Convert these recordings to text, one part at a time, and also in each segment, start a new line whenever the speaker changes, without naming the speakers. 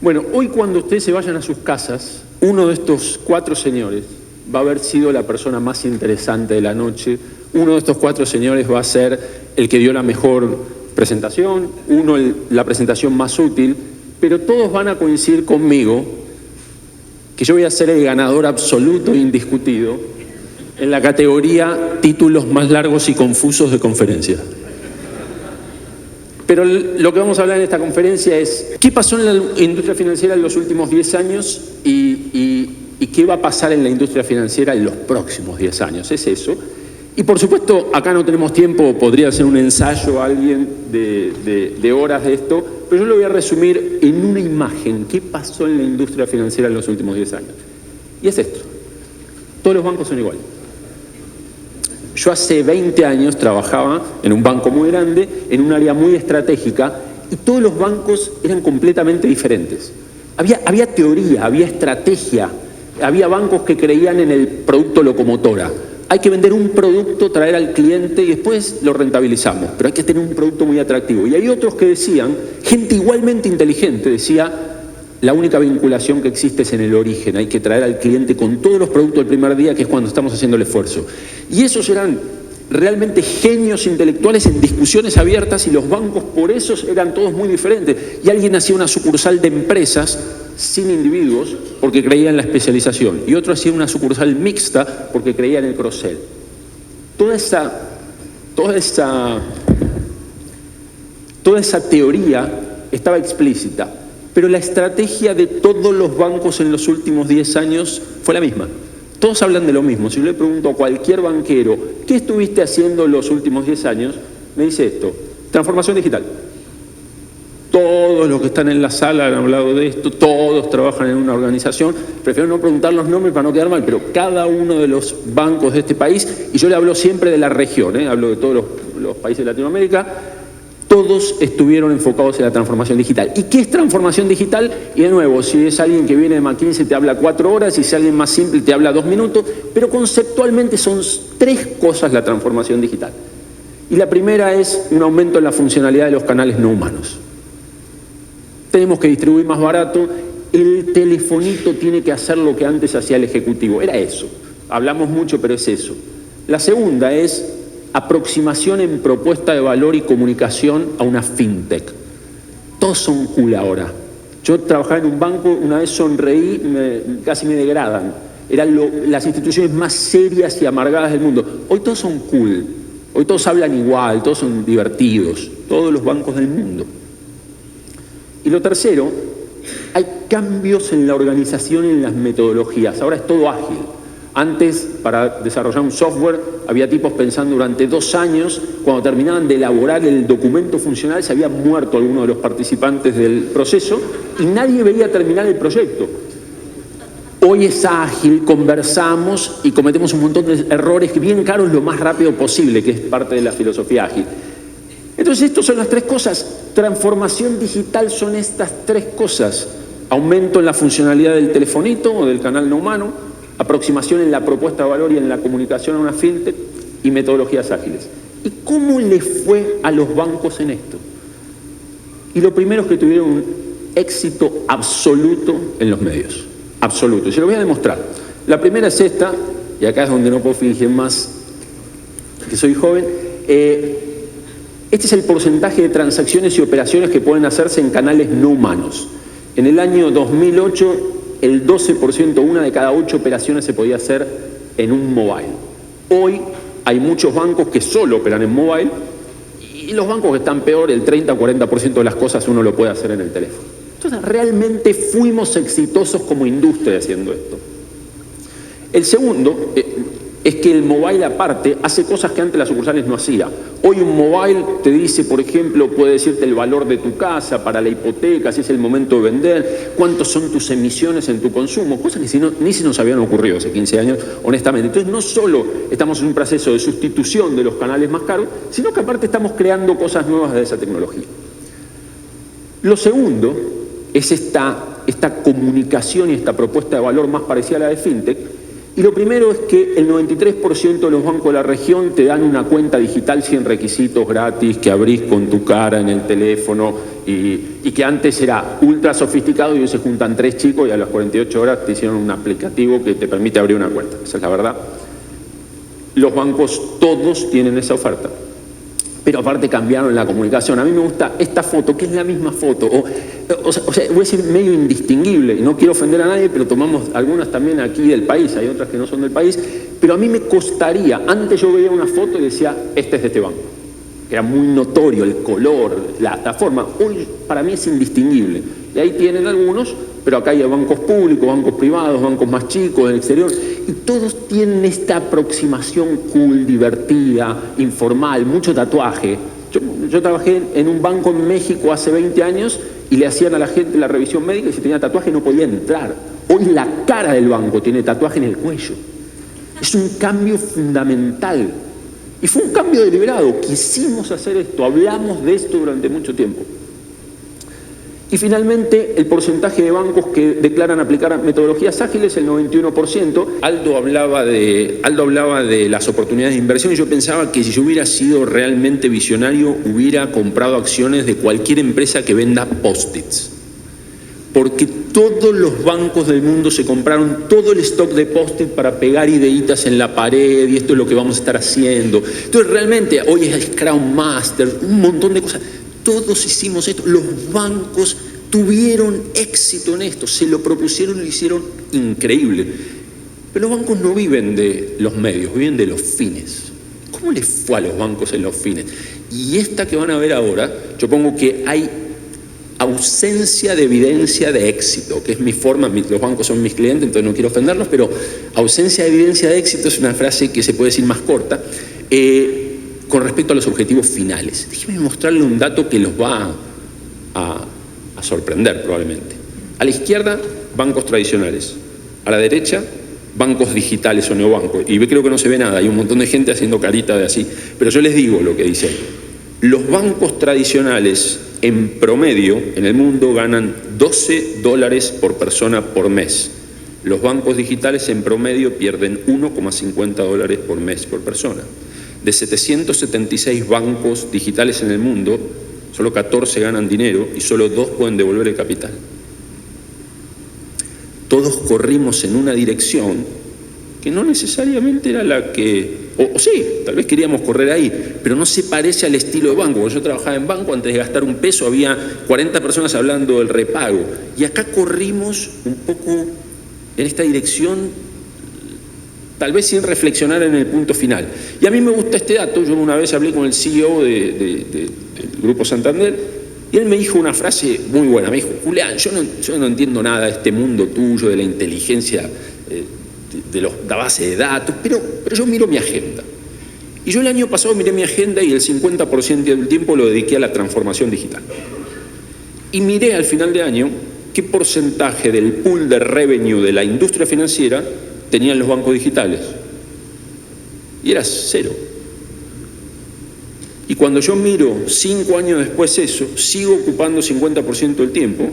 Bueno, hoy cuando ustedes se vayan a sus casas, uno de estos 4 señores va a haber sido la persona más interesante de la noche. Uno de estos 4 señores va a ser el que dio la mejor presentación, uno la presentación más útil, pero todos van a coincidir conmigo que yo voy a ser el ganador absoluto e indiscutido en la categoría títulos más largos y confusos de conferencia. Pero lo que vamos a hablar en esta conferencia es qué pasó en la industria financiera en los últimos 10 años y qué va a pasar en la industria financiera en los próximos 10 años. Es eso. Y por supuesto, acá no tenemos tiempo, podría hacer un ensayo a alguien de horas de esto, pero yo lo voy a resumir en una imagen. ¿Qué pasó en la industria financiera en los últimos 10 años? Y es esto. Todos los bancos son iguales. Yo hace 20 años trabajaba en un banco muy grande, en un área muy estratégica, y todos los bancos eran completamente diferentes. Había teoría, había estrategia, había bancos que creían en el producto locomotora. Hay que vender un producto, traer al cliente y después lo rentabilizamos, pero hay que tener un producto muy atractivo. Y hay otros que decían, gente igualmente inteligente, decía, la única vinculación que existe es en el origen, hay que traer al cliente con todos los productos del primer día, que es cuando estamos haciendo el esfuerzo. Y esos eran realmente genios intelectuales en discusiones abiertas y los bancos por eso eran todos muy diferentes. Y alguien hacía una sucursal de empresas sin individuos porque creía en la especialización y otro hacía una sucursal mixta porque creía en el cross-sell. Toda esa teoría estaba explícita, pero la estrategia de todos los bancos en los últimos 10 años fue la misma. Todos hablan de lo mismo. Si yo le pregunto a cualquier banquero, ¿qué estuviste haciendo los últimos 10 años? Me dice esto, transformación digital. Todos los que están en la sala han hablado de esto, todos trabajan en una organización. Prefiero no preguntar los nombres para no quedar mal, pero cada uno de los bancos de este país, y yo le hablo siempre de la región, hablo de todos los países de Latinoamérica, todos estuvieron enfocados en la transformación digital. ¿Y qué es transformación digital? Y de nuevo, si es alguien que viene de McKinsey te habla 4 horas, y si es alguien más simple te habla 2 minutos, pero conceptualmente son 3 cosas la transformación digital. Y la primera es un aumento en la funcionalidad de los canales no humanos. Tenemos que distribuir más barato, el telefonito tiene que hacer lo que antes hacía el ejecutivo. Era eso. Hablamos mucho, pero es eso. La segunda es aproximación en propuesta de valor y comunicación a una fintech. Todos son cool ahora. Yo trabajaba en un banco, una vez sonreí, casi me degradan. Eran las instituciones más serias y amargadas del mundo. Hoy todos son cool. Hoy todos hablan igual, todos son divertidos. Todos los bancos del mundo. Y lo tercero, hay cambios en la organización y en las metodologías. Ahora es todo ágil. Antes, para desarrollar un software, había tipos pensando durante 2 años, cuando terminaban de elaborar el documento funcional, se había muerto alguno de los participantes del proceso y nadie veía terminar el proyecto. Hoy es ágil, conversamos y cometemos un montón de errores bien caros lo más rápido posible, que es parte de la filosofía ágil. Entonces, estas son las 3 cosas. Transformación digital son estas 3 cosas. Aumento en la funcionalidad del telefonito o del canal no humano, aproximación en la propuesta de valor y en la comunicación a una fintech y metodologías ágiles. ¿Y cómo le fue a los bancos en esto? Y lo primero es que tuvieron un éxito absoluto en los medios. Absoluto. Y se lo voy a demostrar. La primera es esta, y acá es donde no puedo fingir más que soy joven. Este es el porcentaje de transacciones y operaciones que pueden hacerse en canales no humanos. En el año 2008, el 12%, una de cada 8 operaciones se podía hacer en un mobile. Hoy hay muchos bancos que solo operan en mobile y los bancos que están peor, el 30-40% de las cosas uno lo puede hacer en el teléfono. Entonces, realmente fuimos exitosos como industria haciendo esto. El segundo es que el mobile aparte hace cosas que antes las sucursales no hacía. Hoy un mobile te dice, por ejemplo, puede decirte el valor de tu casa para la hipoteca, si es el momento de vender, cuántos son tus emisiones en tu consumo, cosas que ni se nos habían ocurrido hace 15 años, honestamente. Entonces no solo estamos en un proceso de sustitución de los canales más caros, sino que aparte estamos creando cosas nuevas de esa tecnología. Lo segundo es esta comunicación y esta propuesta de valor más parecida a la de fintech, Y lo primero es que el 93% de los bancos de la región te dan una cuenta digital sin requisitos, gratis, que abrís con tu cara en el teléfono y que antes era ultra sofisticado y hoy se juntan 3 chicos y a las 48 horas te hicieron un aplicativo que te permite abrir una cuenta. Esa es la verdad. Los bancos todos tienen esa oferta. Pero aparte cambiaron la comunicación. A mí me gusta esta foto, que es la misma foto, o sea, voy a decir medio indistinguible, y no quiero ofender a nadie, pero tomamos algunas también aquí del país, hay otras que no son del país, pero a mí me costaría, antes yo veía una foto y decía, este es de este banco. Era muy notorio el color, la forma. Hoy para mí es indistinguible. Y ahí tienen algunos, pero acá hay bancos públicos, bancos privados, bancos más chicos del exterior, y todos tienen esta aproximación cool, divertida, informal, mucho tatuaje. Yo trabajé en un banco en México hace 20 años y le hacían a la gente la revisión médica y si tenía tatuaje no podía entrar. Hoy la cara del banco tiene tatuaje en el cuello. Es un cambio fundamental. Y fue un cambio deliberado. Quisimos hacer esto, hablamos de esto durante mucho tiempo. Y finalmente, el porcentaje de bancos que declaran aplicar metodologías ágiles, el 91%. Aldo hablaba de las oportunidades de inversión y yo pensaba que si yo hubiera sido realmente visionario, hubiera comprado acciones de cualquier empresa que venda post-its. Porque todos los bancos del mundo se compraron todo el stock de post-it para pegar ideitas en la pared y esto es lo que vamos a estar haciendo. Entonces realmente hoy es Scrum Master, un montón de cosas. Todos hicimos esto, los bancos tuvieron éxito en esto, se lo propusieron y lo hicieron increíble. Pero los bancos no viven de los medios, viven de los fines. ¿Cómo les fue a los bancos en los fines? Y esta que van a ver ahora, yo pongo que hay ausencia de evidencia de éxito, que es mi forma, los bancos son mis clientes, entonces no quiero ofenderlos, pero ausencia de evidencia de éxito es una frase que se puede decir más corta, con respecto a los objetivos finales. Déjenme mostrarle un dato que los va a sorprender probablemente. A la izquierda, bancos tradicionales. A la derecha, bancos digitales o neobancos. Y creo que no se ve nada, hay un montón de gente haciendo carita de así. Pero yo les digo lo que dice ahí. Los bancos tradicionales en promedio en el mundo ganan $12 por persona por mes. Los bancos digitales en promedio pierden $1,50 por mes por persona. De 776 bancos digitales en el mundo, solo 14 ganan dinero y solo 2 pueden devolver el capital. Todos corrimos en una dirección que no necesariamente era la que... O sí, tal vez queríamos correr ahí, pero no se parece al estilo de banco. Cuando yo trabajaba en banco, antes de gastar un peso había 40 personas hablando del repago. Y acá corrimos un poco en esta dirección, tal vez sin reflexionar en el punto final. Y a mí me gusta este dato. Yo una vez hablé con el CEO del Grupo Santander y él me dijo una frase muy buena. Me dijo, Julián, yo no entiendo nada de este mundo tuyo, de la inteligencia, de la base de datos, pero yo miro mi agenda. Y yo el año pasado miré mi agenda y el 50% del tiempo lo dediqué a la transformación digital. Y miré al final de año qué porcentaje del pool de revenue de la industria financiera tenían los bancos digitales. Y era 0. Y cuando yo miro 5 años después eso, sigo ocupando 50% del tiempo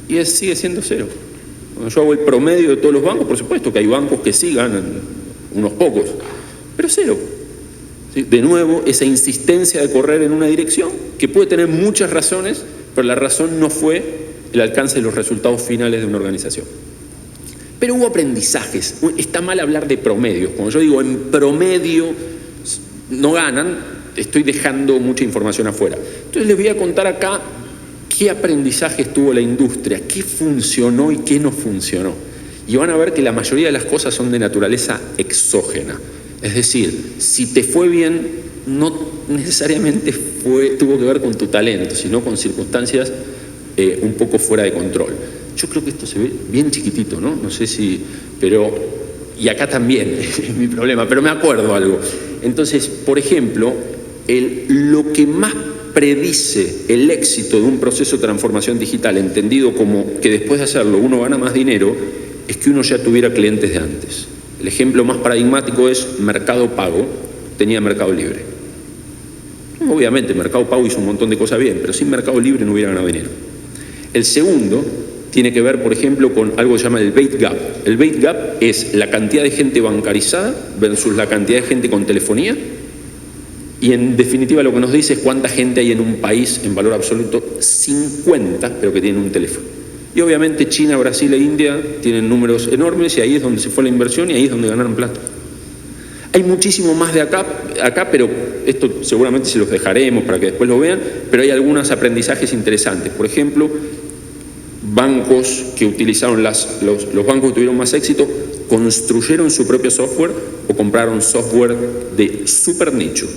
y sigue siendo 0. Cuando yo hago el promedio de todos los bancos, por supuesto que hay bancos que sí ganan, unos pocos, pero 0. ¿Sí? De nuevo, esa insistencia de correr en una dirección que puede tener muchas razones, pero la razón no fue el alcance de los resultados finales de una organización. Pero hubo aprendizajes. Está mal hablar de promedios. Cuando yo digo en promedio no ganan, estoy dejando mucha información afuera. Entonces les voy a contar acá qué aprendizajes tuvo la industria, qué funcionó y qué no funcionó. Y van a ver que la mayoría de las cosas son de naturaleza exógena. Es decir, si te fue bien, no necesariamente tuvo que ver con tu talento, sino con circunstancias un poco fuera de control. Yo creo que esto se ve bien chiquitito, ¿no? No sé si... pero... y acá también es mi problema, pero me acuerdo algo. Entonces, por ejemplo, lo que más predice el éxito de un proceso de transformación digital, entendido como que después de hacerlo uno gana más dinero, es que uno ya tuviera clientes de antes. El ejemplo más paradigmático es Mercado Pago, tenía Mercado Libre. Obviamente Mercado Pago hizo un montón de cosas bien, pero sin Mercado Libre no hubiera ganado dinero. El segundo tiene que ver, por ejemplo, con algo que se llama el Beit Gap. El Beit Gap es la cantidad de gente bancarizada versus la cantidad de gente con telefonía. Y en definitiva lo que nos dice es cuánta gente hay en un país en valor absoluto, 50, pero que tienen un teléfono. Y obviamente China, Brasil e India tienen números enormes y ahí es donde se fue la inversión y ahí es donde ganaron plata. Hay muchísimo más de acá, pero esto seguramente se los dejaremos para que después lo vean, pero hay algunos aprendizajes interesantes. Por ejemplo, bancos que utilizaron los bancos que tuvieron más éxito construyeron su propio software o compraron software de súper nicho.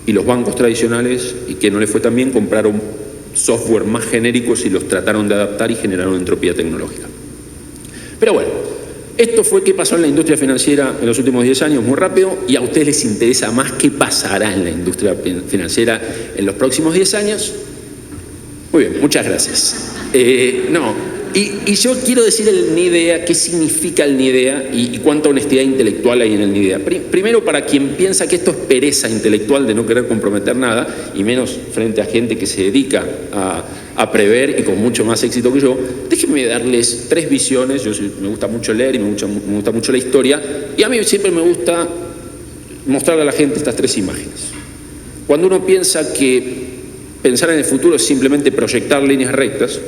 Y los bancos tradicionales, y que no les fue tan bien, compraron software más genéricos y los trataron de adaptar y generaron entropía tecnológica. Pero bueno, esto fue qué pasó en la industria financiera en los últimos 10 años, muy rápido, y a ustedes les interesa más qué pasará en la industria financiera en los próximos 10 años. Muy bien, muchas gracias. Y yo quiero decir el NIDEA, qué significa el NIDEA y cuánta honestidad intelectual hay en el NIDEA. Primero, para quien piensa que esto es pereza intelectual de no querer comprometer nada, y menos frente a gente que se dedica a prever y con mucho más éxito que yo, déjenme darles 3 visiones. Me gusta mucho leer y me gusta mucho la historia, y a mí siempre me gusta mostrarle a la gente estas 3 imágenes. Cuando uno piensa que pensar en el futuro es simplemente proyectar líneas rectas,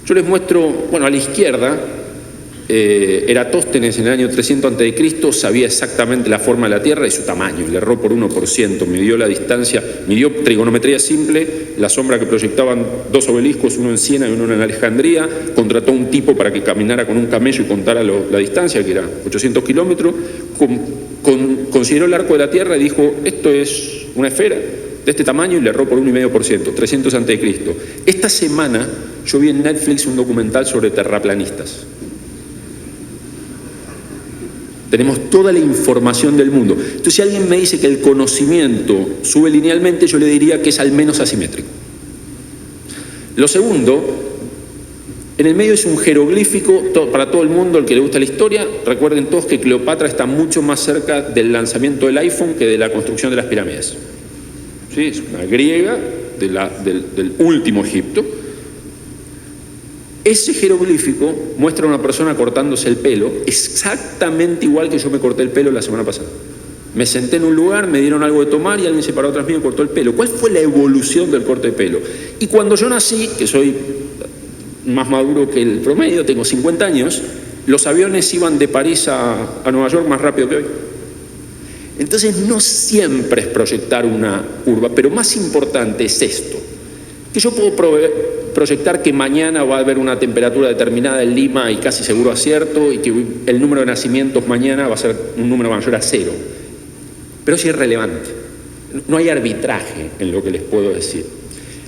yo les muestro, bueno, a la izquierda, Eratóstenes en el año 300 a.C. sabía exactamente la forma de la Tierra y su tamaño, le erró por 1%, midió la distancia, midió trigonometría simple, la sombra que proyectaban 2 obeliscos, uno en Siena y uno en Alejandría, contrató a un tipo para que caminara con un camello y contara la distancia, que era 800 kilómetros, consideró el arco de la Tierra y dijo, esto es una esfera de este tamaño, y le erró por 1,5%, 300 a.C. Esta semana yo vi en Netflix un documental sobre terraplanistas. Tenemos toda la información del mundo. Entonces, si alguien me dice que el conocimiento sube linealmente, yo le diría que es al menos asimétrico. Lo segundo, en el medio es un jeroglífico para todo el mundo, el que le gusta la historia. Recuerden todos que Cleopatra está mucho más cerca del lanzamiento del iPhone que de la construcción de las pirámides. ¿Sí? Es una griega del último Egipto. Ese jeroglífico muestra a una persona cortándose el pelo exactamente igual que yo me corté el pelo la semana pasada. Me senté en un lugar, me dieron algo de tomar y alguien se paró atrás mío y cortó el pelo. ¿Cuál fue la evolución del corte de pelo? Y cuando yo nací, que soy más maduro que el promedio, tengo 50 años, los aviones iban de París a Nueva York más rápido que hoy. Entonces no siempre es proyectar una curva, pero más importante es esto, que yo puedo proyectar que mañana va a haber una temperatura determinada en Lima y casi seguro acierto, y que el número de nacimientos mañana va a ser un número mayor a 0. Pero es irrelevante. No hay arbitraje en lo que les puedo decir.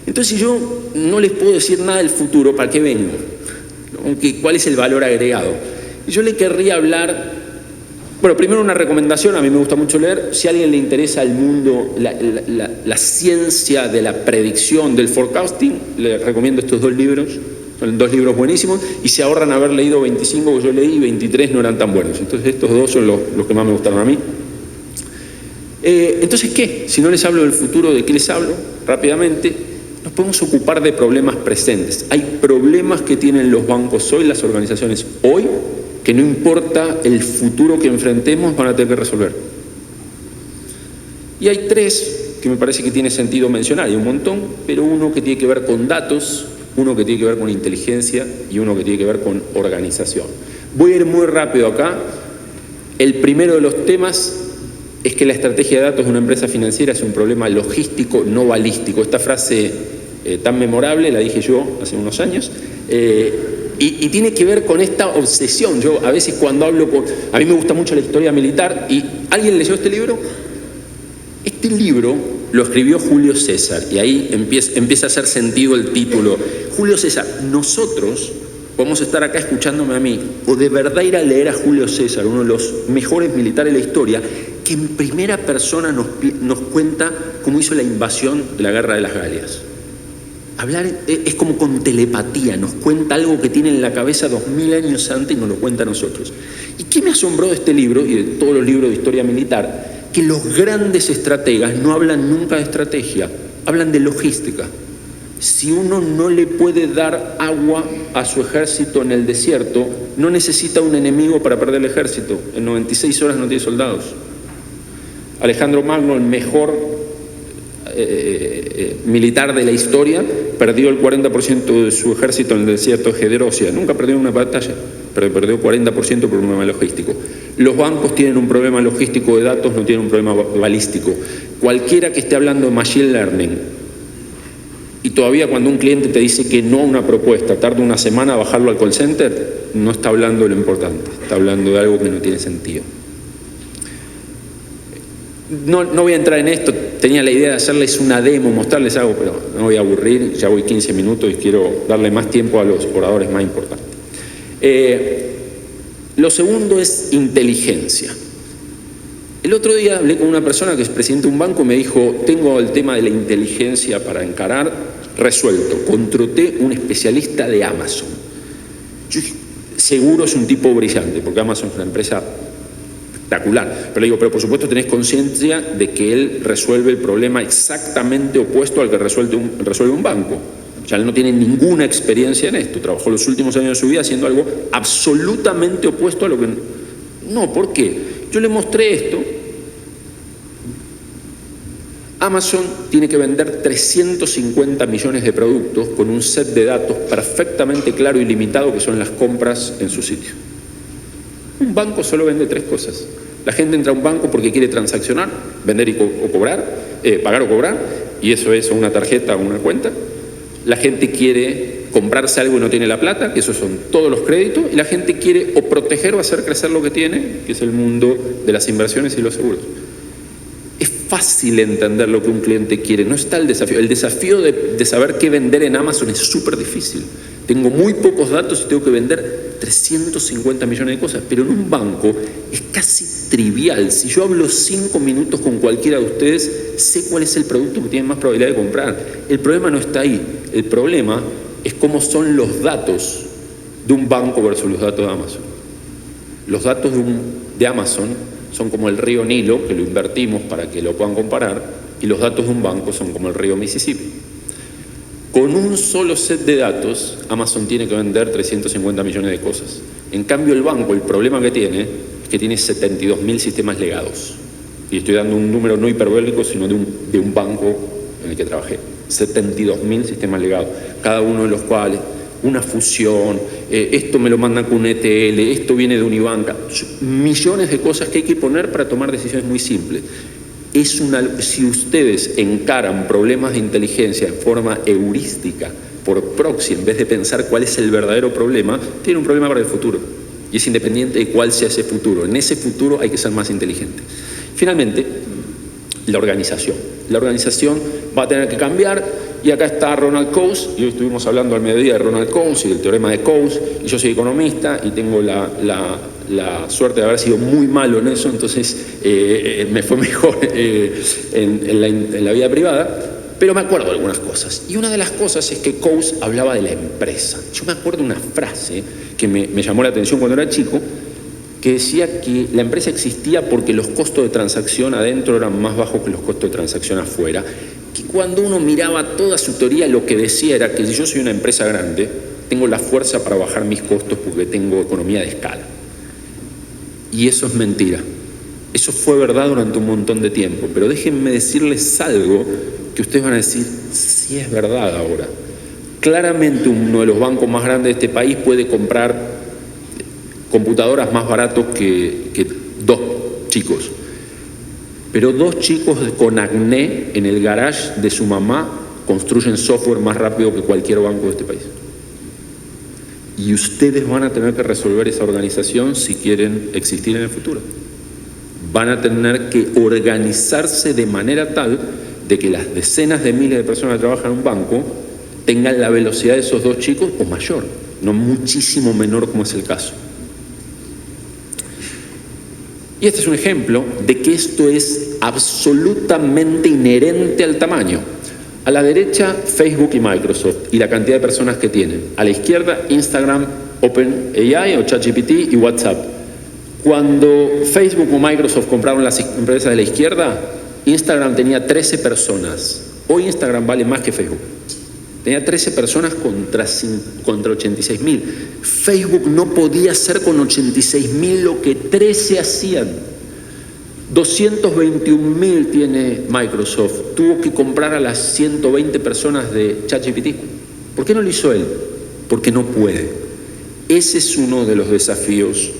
Entonces, si yo no les puedo decir nada del futuro, ¿para qué vengo? ¿Cuál es el valor agregado? Yo le querría hablar. Bueno, primero una recomendación, a mí me gusta mucho leer. Si a alguien le interesa el mundo, la ciencia de la predicción, del forecasting, le recomiendo estos 2 libros. Son 2 libros buenísimos y se ahorran haber leído 25 que yo leí y 23 no eran tan buenos. Entonces estos 2 son los que más me gustaron a mí. Entonces, ¿qué? Si no les hablo del futuro, ¿de qué les hablo? Rápidamente, nos podemos ocupar de problemas presentes. Hay problemas que tienen los bancos hoy, las organizaciones hoy, que no importa el futuro que enfrentemos, van a tener que resolver. Y hay 3 que me parece que tiene sentido mencionar, hay un montón, pero uno que tiene que ver con datos, uno que tiene que ver con inteligencia y uno que tiene que ver con organización. Voy a ir muy rápido acá. El primero de los temas es que la estrategia de datos de una empresa financiera es un problema logístico, no balístico. Esta frase tan memorable la dije yo hace unos años. Y tiene que ver con esta obsesión. Yo a veces cuando hablo a mí me gusta mucho la historia militar. ¿Y alguien leyó este libro? Este libro lo escribió Julio César y ahí empieza a hacer sentido el título. Julio César, nosotros podemos estar acá escuchándome a mí o de verdad ir a leer a Julio César, uno de los mejores militares de la historia, que en primera persona nos cuenta cómo hizo la invasión de la Guerra de las Galias. Hablar es como con telepatía, nos cuenta algo que tiene en la cabeza 2000 años antes y nos lo cuenta a nosotros. ¿Y qué me asombró de este libro y de todos los libros de historia militar? Que los grandes estrategas no hablan nunca de estrategia, hablan de logística. Si uno no le puede dar agua a su ejército en el desierto, no necesita un enemigo para perder el ejército. En 96 horas no tiene soldados. Alejandro Magno, el mejor militar de la historia, perdió el 40% de su ejército en el desierto de Gedrosia. Nunca perdió una batalla, pero perdió 40% por un problema logístico. Los bancos tienen un problema logístico de datos, no tienen un problema balístico. Cualquiera que esté hablando de machine learning, y todavía cuando un cliente te dice que no a una propuesta, tarda una semana a bajarlo al call center, no está hablando de lo importante, está hablando de algo que no tiene sentido. No voy a entrar en esto, tenía la idea de hacerles una demo, mostrarles algo, pero no voy a aburrir, ya voy 15 minutos y quiero darle más tiempo a los oradores más importantes. Lo segundo es inteligencia. El otro día hablé con una persona que es presidente de un banco y me dijo, tengo el tema de la inteligencia para encarar resuelto, contraté un especialista de Amazon. Yo dije, seguro es un tipo brillante, porque Amazon es una empresa espectacular, pero le digo, pero por supuesto tenés conciencia de que él resuelve el problema exactamente opuesto al que resuelve un banco. O sea, él no tiene ninguna experiencia en esto, trabajó los últimos años de su vida haciendo algo absolutamente opuesto a lo que... No, ¿por qué? Yo le mostré esto. Amazon tiene que vender 350 millones de productos con un set de datos perfectamente claro y limitado que son las compras en su sitio. Un banco solo vende 3 cosas. La gente entra a un banco porque quiere transaccionar, vender o cobrar, pagar o cobrar, y eso es una tarjeta o una cuenta. La gente quiere comprarse algo y no tiene la plata, que esos son todos los créditos, y la gente quiere o proteger o hacer crecer lo que tiene, que es el mundo de las inversiones y los seguros. Es fácil entender lo que un cliente quiere, no está el desafío. El desafío de saber qué vender en Amazon es súper difícil. Tengo muy pocos datos y tengo que vender 350 millones de cosas, pero en un banco es casi trivial. Si yo hablo 5 minutos con cualquiera de ustedes, sé cuál es el producto que tiene más probabilidad de comprar. El problema no está ahí, el problema es cómo son los datos de un banco versus los datos de Amazon. Los datos de Amazon son como el río Nilo, que lo invertimos para que lo puedan comparar, y los datos de un banco son como el río Mississippi. Con un solo set de datos, Amazon tiene que vender 350 millones de cosas. En cambio, el banco, el problema que tiene es que tiene 72.000 sistemas legados. Y estoy dando un número no hiperbólico, sino de un banco en el que trabajé. 72.000 sistemas legados, cada uno de los cuales una fusión, esto me lo mandan con un ETL, esto viene de Unibanca, millones de cosas que hay que poner para tomar decisiones muy simples. Si ustedes encaran problemas de inteligencia en forma heurística, por proxy, en vez de pensar cuál es el verdadero problema, tienen un problema para el futuro. Y es independiente de cuál sea ese futuro. En ese futuro hay que ser más inteligente. Finalmente, la organización. La organización va a tener que cambiar. Y acá está Ronald Coase, y hoy estuvimos hablando al mediodía de Ronald Coase y del teorema de Coase, y yo soy economista y tengo la suerte de haber sido muy malo en eso, entonces me fue mejor en la vida privada, pero me acuerdo de algunas cosas. Y una de las cosas es que Coase hablaba de la empresa. Yo me acuerdo de una frase que me llamó la atención cuando era chico, que decía que la empresa existía porque los costos de transacción adentro eran más bajos que los costos de transacción afuera, que cuando uno miraba toda su teoría lo que decía era que si yo soy una empresa grande, tengo la fuerza para bajar mis costos porque tengo economía de escala. Y eso es mentira. Eso fue verdad durante un montón de tiempo, pero déjenme decirles algo que ustedes van a decir, sí es verdad ahora. Claramente uno de los bancos más grandes de este país puede comprar computadoras más baratos que 2 chicos. Pero 2 chicos con acné en el garage de su mamá construyen software más rápido que cualquier banco de este país. Y ustedes van a tener que resolver esa organización si quieren existir en el futuro. Van a tener que organizarse de manera tal de que las decenas de miles de personas que trabajan en un banco tengan la velocidad de esos 2 chicos o mayor, no muchísimo menor como es el caso. Y este es un ejemplo de que esto es absolutamente inherente al tamaño. A la derecha, Facebook y Microsoft y la cantidad de personas que tienen. A la izquierda, Instagram, OpenAI o ChatGPT y WhatsApp. Cuando Facebook o Microsoft compraron las empresas de la izquierda, Instagram tenía 13 personas. Hoy Instagram vale más que Facebook. Tenía 13 personas contra 86.000. Facebook no podía hacer con 86.000 lo que 13 hacían. 221.000 tiene Microsoft. Tuvo que comprar a las 120 personas de ChatGPT. ¿Por qué no lo hizo él? Porque no puede. Ese es uno de los desafíos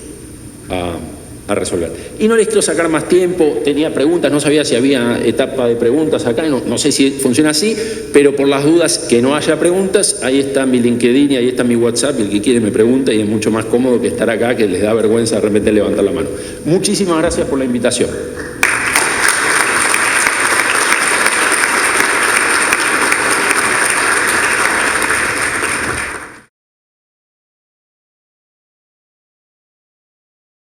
a resolver. Y no les quiero sacar más tiempo, tenía preguntas, no sabía si había etapa de preguntas acá, no sé si funciona así, pero por las dudas que no haya preguntas, ahí está mi LinkedIn y ahí está mi WhatsApp, y el que quiere me pregunta, y es mucho más cómodo que estar acá, que les da vergüenza de repente levantar la mano. Muchísimas gracias por la invitación.